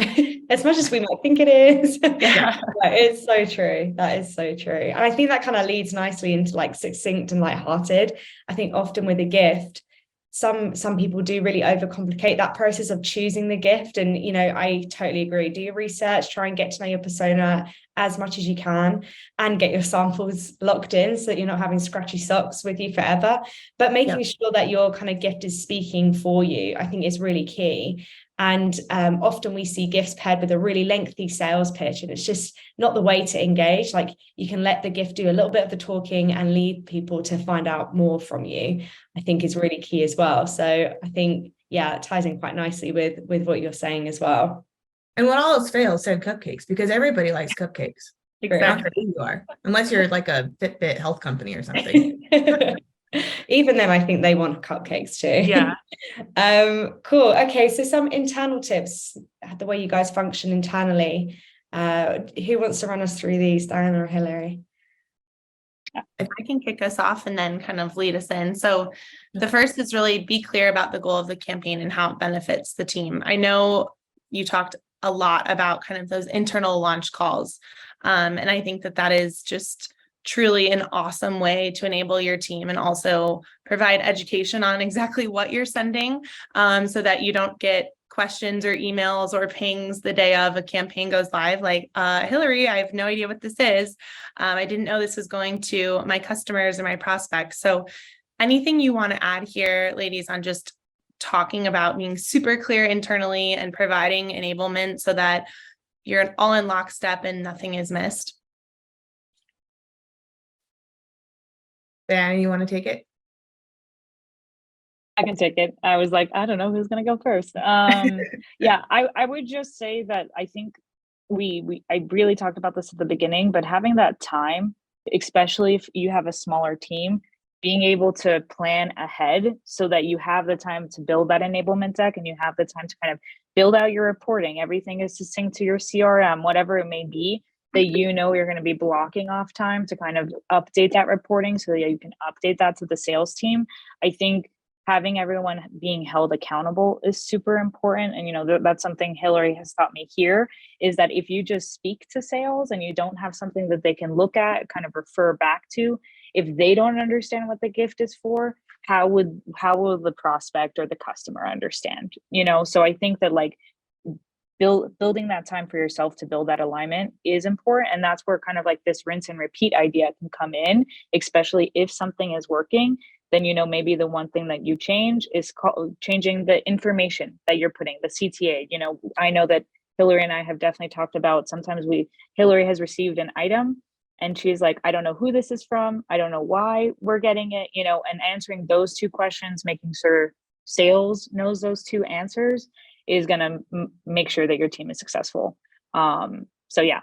as much as we might think it is. Yeah. It's so true. That is so true. And I think that kind of leads nicely into like succinct and lighthearted. I think often with a gift, some people do really overcomplicate that process of choosing the gift. And, I totally agree. Do your research, try and get to know your persona as much as you can, and get your samples locked in so that you're not having scratchy socks with you forever. But making sure that your kind of gift is speaking for you, I think is really key. And often we see gifts paired with a really lengthy sales pitch, and it's just not the way to engage. Like you can let the gift do a little bit of the talking and lead people to find out more from you, I think is really key as well. So I think, it ties in quite nicely with what you're saying as well. And when all else fails, send cupcakes, because everybody likes cupcakes. Exactly. You are, unless you're like a Fitbit health company or something. Even then, I think they want cupcakes too. Yeah. Cool. Okay, so some internal tips, the way you guys function internally. Who wants to run us through these, Diana or Hillary? I can kick us off and then kind of lead us in. So the first is really be clear about the goal of the campaign and how it benefits the team. I know you talked a lot about kind of those internal launch calls. And I think that is just truly an awesome way to enable your team and also provide education on exactly what you're sending, so that you don't get questions or emails or pings the day of a campaign goes live like, Hillary, I have no idea what this is. I didn't know this was going to my customers or my prospects. So anything you want to add here, ladies, on just talking about being super clear internally and providing enablement so that you're all in lockstep and nothing is missed? Diana, you want to take it? I can take it. I was like, I don't know who's gonna go first. I would just say that I think I really talked about this at the beginning, but having that time, especially if you have a smaller team, being able to plan ahead so that you have the time to build that enablement deck and you have the time to kind of build out your reporting. Everything is to sync to your CRM, whatever it may be, that you're going to be blocking off time to kind of update that reporting so that you can update that to the sales team. I think having everyone being held accountable is super important. And, that's something Hillary has taught me here, is that if you just speak to sales and you don't have something that they can look at, kind of refer back to, if they don't understand what the gift is for, how will the prospect or the customer understand, you know? So I think that like building that time for yourself to build that alignment is important. And that's where kind of like this rinse and repeat idea can come in, especially if something is working. Then, you know, maybe the one thing that you change is changing the information that you're putting, the CTA. You know, I know that Hillary and I have definitely talked about, sometimes Hillary has received an item and she's like, I don't know who this is from, I don't know why we're getting it, you know, and answering those two questions, making sure sales knows those two answers is going to make sure that your team is successful. So yeah,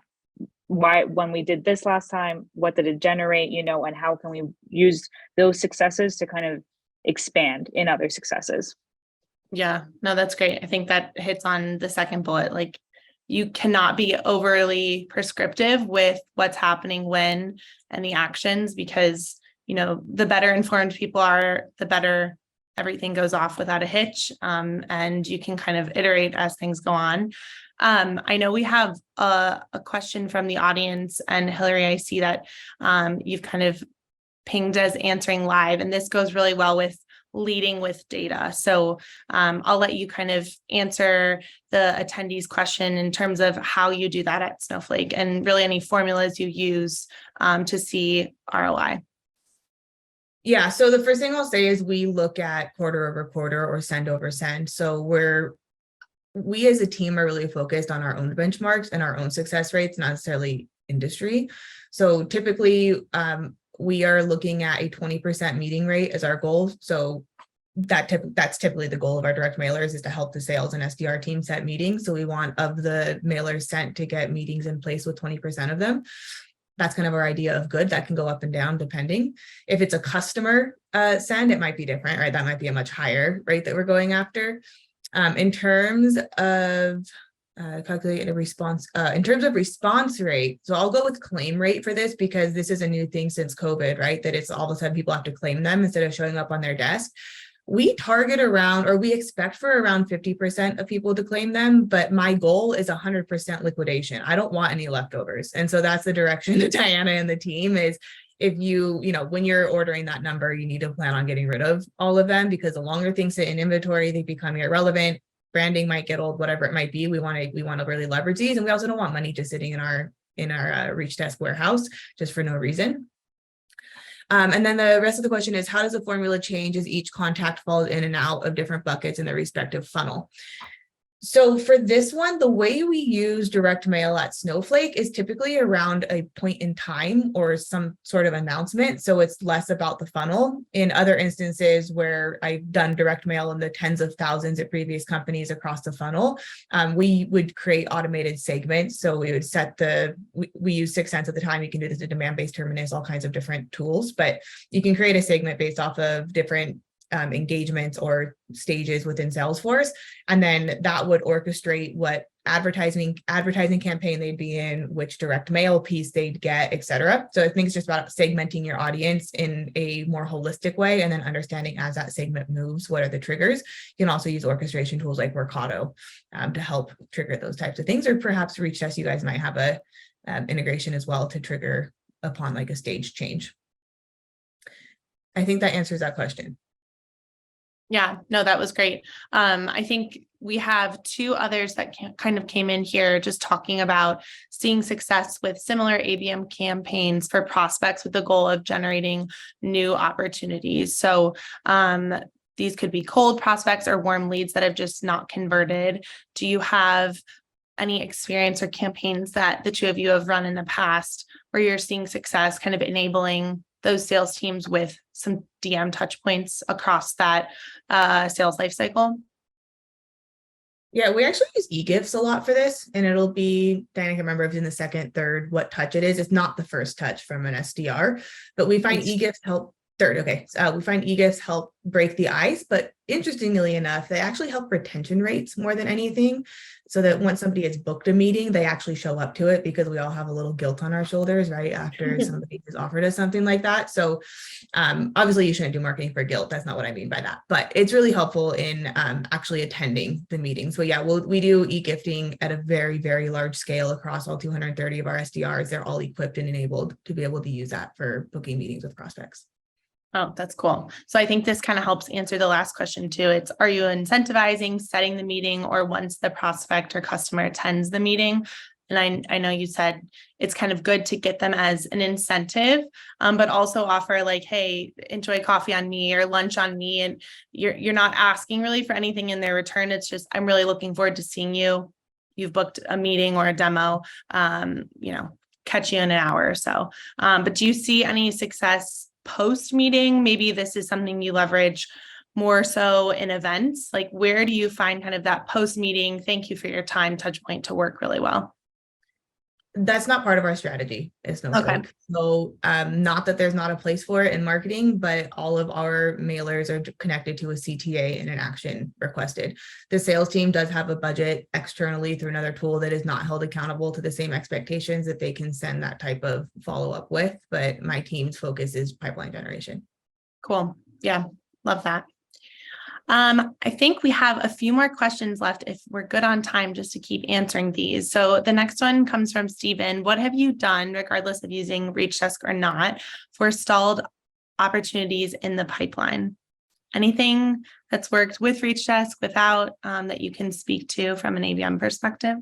why, when we did this last time, what did it generate, you know, and how can we use those successes to kind of expand in other successes? Yeah, no, that's great. I think that hits on the second bullet. Like, you cannot be overly prescriptive with what's happening when and the actions, because, you know, the better informed people are, the better everything goes off without a hitch. And you can kind of iterate as things go on. I know we have a question from the audience, and Hillary, I see that you've kind of pinged as answering live, and this goes really well with leading with data. So I'll let you kind of answer the attendees' question in terms of how you do that at Snowflake, and really any formulas you use to see ROI. Yeah, so the first thing I'll say is we look at quarter over quarter or send over send. So we as a team are really focused on our own benchmarks and our own success rates, not necessarily industry. So typically we are looking at a 20% meeting rate as our goal. So that's typically the goal of our direct mailers, is to help the sales and SDR team set meetings. So we want of the mailers sent to get meetings in place with 20% of them. That's kind of our idea of good. That can go up and down depending. If it's a customer send, it might be different, right? That might be a much higher rate that we're going after. In terms of calculating a response, in terms of response rate, so I'll go with claim rate for this, because this is a new thing since COVID, right? That it's all of a sudden people have to claim them instead of showing up on their desk. We target around, or we expect for around 50% of people to claim them, but my goal is 100% liquidation. I don't want any leftovers. And so that's the direction that Diana and the team is. If you know, when you're ordering that number, you need to plan on getting rid of all of them, because the longer things sit in inventory, they become irrelevant. Branding might get old, whatever it might be. We want to really leverage these. And we also don't want money just sitting in our reach desk warehouse just for no reason. And then the rest of the question is, how does the formula change as each contact falls in and out of different buckets in their respective funnel? So for this one, the way we use direct mail at Snowflake is typically around a point in time or some sort of announcement. So it's less about the funnel. In other instances where I've done direct mail in the tens of thousands at previous companies across the funnel, we would create automated segments. So we would set we use 6 cents at the time. You can do this in demand-based terminus, all kinds of different tools, but you can create a segment based off of different engagements or stages within Salesforce, and then that would orchestrate what advertising campaign they'd be in, which direct mail piece they'd get, etc. So I think it's just about segmenting your audience in a more holistic way, and then understanding as that segment moves, what are the triggers. You can also use orchestration tools like Workato to help trigger those types of things, or perhaps Reach.us, you guys might have a integration as well to trigger upon like a stage change. I think that answers that question. Yeah, no, that was great. I think we have 2 others that kind of came in here just talking about seeing success with similar ABM campaigns for prospects with the goal of generating new opportunities. So these could be cold prospects or warm leads that have just not converted. Do you have any experience or campaigns that the 2 of you have run in the past where you're seeing success kind of enabling those sales teams with some DM touch points across that sales lifecycle? Yeah, we actually use eGifts a lot for this, and it'll be, Diana can remember if it's in the second, third, what touch it is. It's not the first touch from an SDR, but we find eGifts help. Third, okay. We find eGifts help break the ice, but interestingly enough, they actually help retention rates more than anything. So that once somebody has booked a meeting, they actually show up to it, because we all have a little guilt on our shoulders, right? After somebody has offered us something like that. So obviously you shouldn't do marketing for guilt. That's not what I mean by that, but it's really helpful in actually attending the meeting. So yeah, we do e-gifting at a very, very large scale across all 230 of our SDRs. They're all equipped and enabled to be able to use that for booking meetings with prospects. Oh, that's cool. So I think this kind of helps answer the last question too. It's, are you incentivizing setting the meeting or once the prospect or customer attends the meeting? And I know you said it's kind of good to get them as an incentive, but also offer like, hey, enjoy coffee on me or lunch on me. And you're not asking really for anything in their return. It's just, I'm really looking forward to seeing you. You've booked a meeting or a demo, catch you in an hour or so. But do you see any success post meeting? Maybe this is something you leverage more so in events. Like, where do you find kind of that post meeting, thank you for your time touch point to work really well? That's not part of our strategy at Snowflake. Okay. So not that there's not a place for it in marketing, but all of our mailers are connected to a CTA and an action requested. The sales team does have a budget externally through another tool that is not held accountable to the same expectations that they can send that type of follow-up with, but my team's focus is pipeline generation. Cool. Yeah, love that. I think we have a few more questions left if we're good on time just to keep answering these. So the next one comes from Stephen. What have you done, regardless of using ReachDesk or not, for stalled opportunities in the pipeline? Anything that's worked with ReachDesk, without, that you can speak to from an ABM perspective?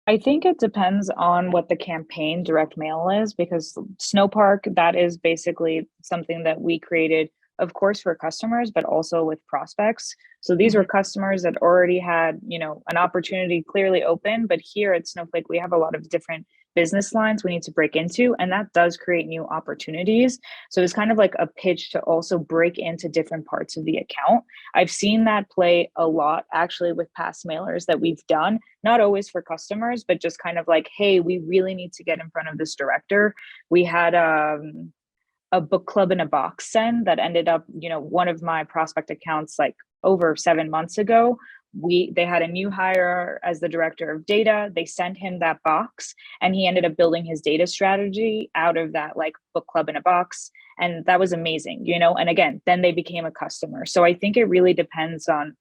I think it depends on what the campaign direct mail is, because Snowpark, that is basically something that we created, of course, for customers, but also with prospects. So these were customers that already had, an opportunity clearly open, but here at Snowflake, we have a lot of different business lines we need to break into, and that does create new opportunities. So it's kind of like a pitch to also break into different parts of the account. I've seen that play a lot actually with past mailers that we've done, not always for customers, but just kind of like, hey, we really need to get in front of this director. We had a book club in a box send that ended up, one of my prospect accounts like over 7 months ago. They had a new hire as the director of data. They sent him that box and he ended up building his data strategy out of that like book club in a box. And that was amazing, and again, then they became a customer. So I think it really depends on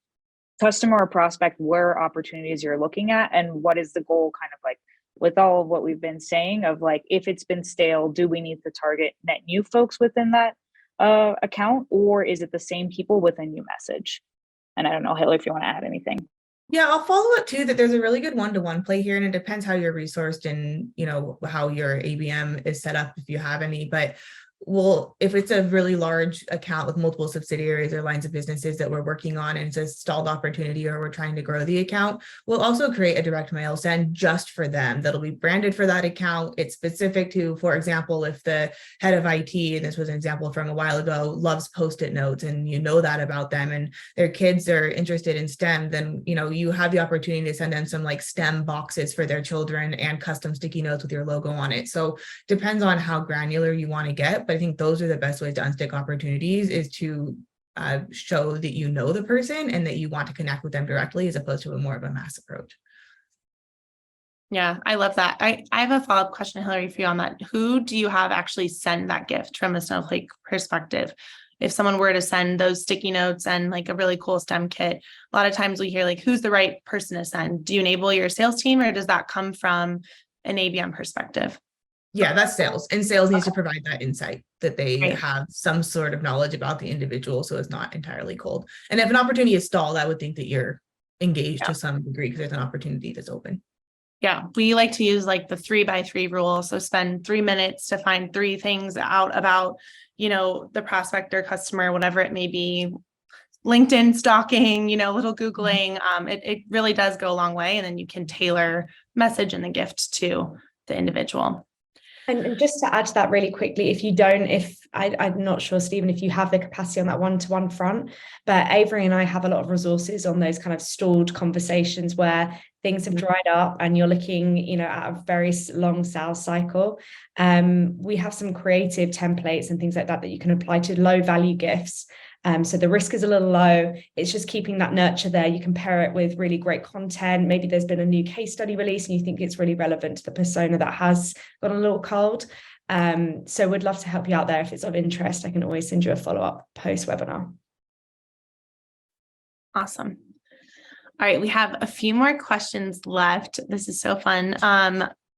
customer or prospect, where opportunities you're looking at and what is the goal, kind of like with all of what we've been saying of like, if it's been stale, do we need to target net new folks within that account, or is it the same people with a new message? And I don't know, Haley, if you want to add anything. Yeah, I'll follow up too that there's a really good one-to-one play here, and it depends how you're resourced and how your ABM is set up if you have any. But well, if it's a really large account with multiple subsidiaries or lines of businesses that we're working on and it's a stalled opportunity or we're trying to grow the account, we'll also create a direct mail send just for them that'll be branded for that account. It's specific to, for example, if the head of IT, and this was an example from a while ago, loves Post-it notes and that about them and their kids are interested in STEM, then you have the opportunity to send them some like STEM boxes for their children and custom sticky notes with your logo on it. So depends on how granular you want to get. I think those are the best ways to unstick opportunities, is to show that you know the person and that you want to connect with them directly, as opposed to a more of a mass approach. Yeah, I love that. I have a follow-up question, Hillary, for you on that. Who do you have actually send that gift from a Snowflake perspective? If someone were to send those sticky notes and like a really cool STEM kit, a lot of times we hear like, who's the right person to send? Do you enable your sales team, or does that come from an ABM perspective? Yeah, that's sales, and sales needs to provide that insight that they Right. have some sort of knowledge about the individual, so it's not entirely cold. And if an opportunity is stalled, I would think that you're engaged to some degree because there's an opportunity that's open. Yeah, we like to use like the 3x3 rule. So spend 3 minutes to find 3 things out about, the prospect or customer, whatever it may be. LinkedIn stalking, little Googling. It really does go a long way. And then you can tailor message and the gift to the individual. And just to add to that really quickly, I'm not sure, Stephen, if you have the capacity on that one-to-one front, but Avery and I have a lot of resources on those kind of stalled conversations where things have dried up and you're looking, at a very long sales cycle. We have some creative templates and things like that you can apply to low value gifts. So the risk is a little low. It's just keeping that nurture there. You can pair it with really great content. Maybe there's been a new case study release and you think it's really relevant to the persona that has gone a little cold. So we'd love to help you out there. If it's of interest, I can always send you a follow-up post-webinar. Awesome. All right, we have a few more questions left. This is so fun.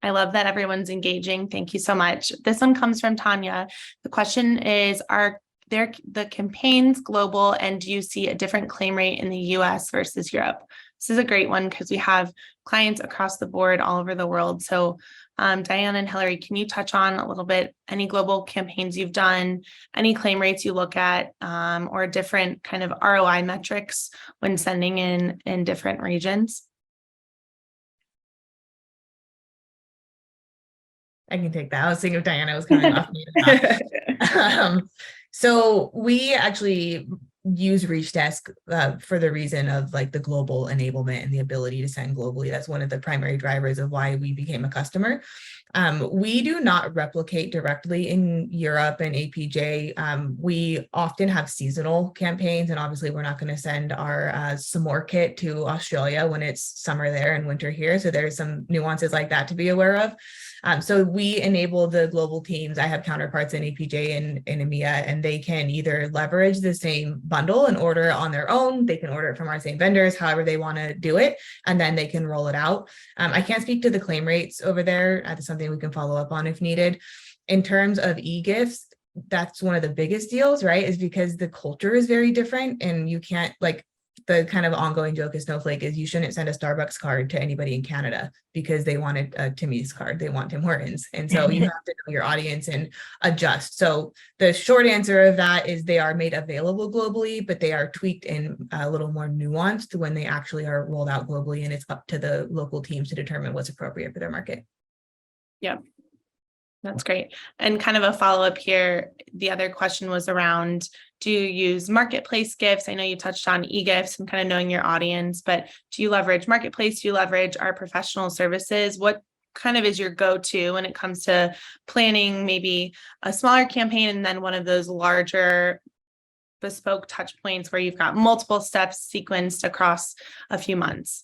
I love that everyone's engaging. Thank you so much. This one comes from Tanya. The question is, are the campaigns global, and do you see a different claim rate in the US versus Europe? This is a great one because we have clients across the board all over the world. So Diana and Hillary, can you touch on a little bit any global campaigns you've done, any claim rates you look at, or different kind of ROI metrics when sending in different regions? I can take that. I was thinking if Diana was coming off mute. So we actually use ReachDesk for the reason of like the global enablement and the ability to send globally. That's one of the primary drivers of why we became a customer. We do not replicate directly in Europe and APJ. We often have seasonal campaigns, and obviously we're not going to send our s'more kit to Australia when it's summer there and winter here. So there's some nuances like that to be aware of. So we enable the global teams. I have counterparts in APJ and in EMEA, and they can either leverage the same bundle and order on their own. They can order it from our same vendors, however they want to do it, and then they can roll it out. I can't speak to the claim rates over there. That's something we can follow up on if needed. In terms of e-gifts, that's one of the biggest deals, right? Is because the culture is very different, and you can't, like, the kind of ongoing joke of Snowflake is you shouldn't send a Starbucks card to anybody in Canada because they wanted a Timmy's card. They want Tim Hortons. And so you have to know your audience and adjust. So the short answer of that is they are made available globally, but they are tweaked and a little more nuanced when they actually are rolled out globally. And it's up to the local teams to determine what's appropriate for their market. Yeah. That's great. And kind of a follow-up here, the other question was around, do you use marketplace gifts? I know you touched on e-gifts and kind of knowing your audience, but do you leverage marketplace? Do you leverage our professional services? What kind of is your go-to when it comes to planning maybe a smaller campaign and then one of those larger bespoke touch points where you've got multiple steps sequenced across a few months?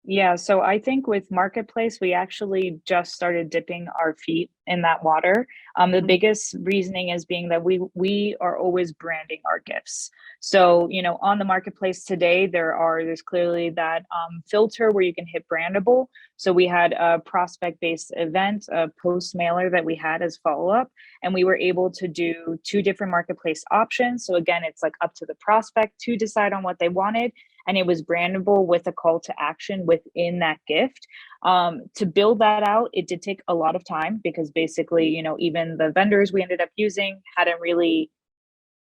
Yeah, so I think with Marketplace, we actually just started dipping our feet in that water. The biggest reasoning is being that we are always branding our gifts. So, you know, on the Marketplace today, there's clearly that filter where you can hit brandable. So we had a prospect-based event, a post mailer that we had as follow-up, and we were able to do 2 different Marketplace options. So again, it's like up to the prospect to decide on what they wanted. And it was brandable with a call to action within that gift. To build that out, it did take a lot of time because basically, you know, even the vendors we ended up using hadn't really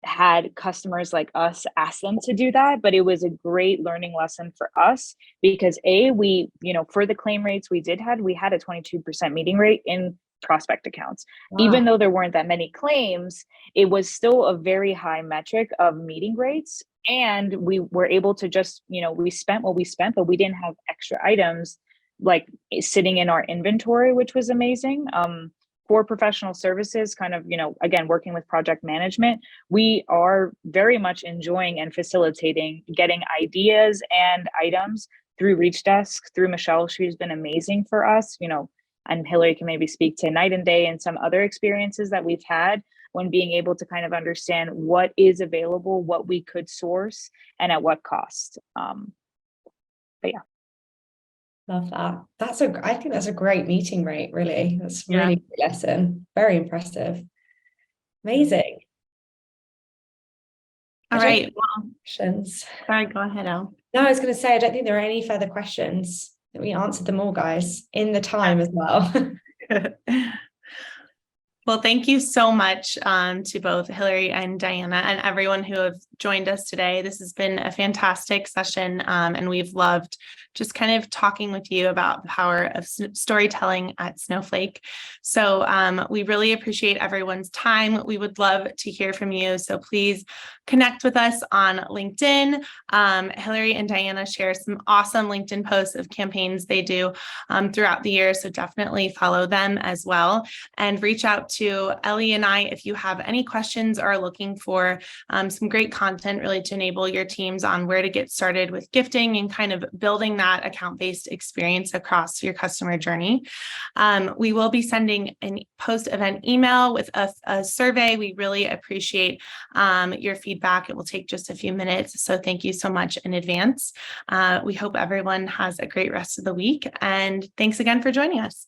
had customers like us ask them to do that. But it was a great learning lesson for us because we, you know, for the claim rates we had a 22% meeting rate in prospect accounts. Wow. Even though there weren't that many claims, it was still a very high metric of meeting rates. And we were able to just, you know, we spent what we spent, but we didn't have extra items like sitting in our inventory, which was amazing. For professional services, kind of, you know, again, working with project management, we are very much enjoying and facilitating getting ideas and items through ReachDesk, through Michelle. She's been amazing for us, you know, and Hillary can maybe speak to Night and Day and some other experiences that we've had when being able to kind of understand what is available, what we could source, and at what cost. But yeah. Love that. I think that's a great meeting rate, really. That's really good lesson. Very impressive. Amazing. All right. Well, questions. Sorry, go ahead, Elle. No, I was going to say, I don't think there are any further questions. We answered them all, guys, in the time as well. Well, thank you so much to both Hillary and Diana and everyone who have joined us today. This has been a fantastic session, and we've loved just kind of talking with you about the power of storytelling at Snowflake. So we really appreciate everyone's time. We would love to hear from you. So please connect with us on LinkedIn. Hillary and Diana share some awesome LinkedIn posts of campaigns they do throughout the year. So definitely follow them as well and reach out to Ellie and I if you have any questions or are looking for some great content really to enable your teams on where to get started with gifting and kind of building that account-based experience across your customer journey. We will be sending a post-event email with a survey. We really appreciate your feedback. It will take just a few minutes. So thank you so much in advance. We hope everyone has a great rest of the week. And thanks again for joining us.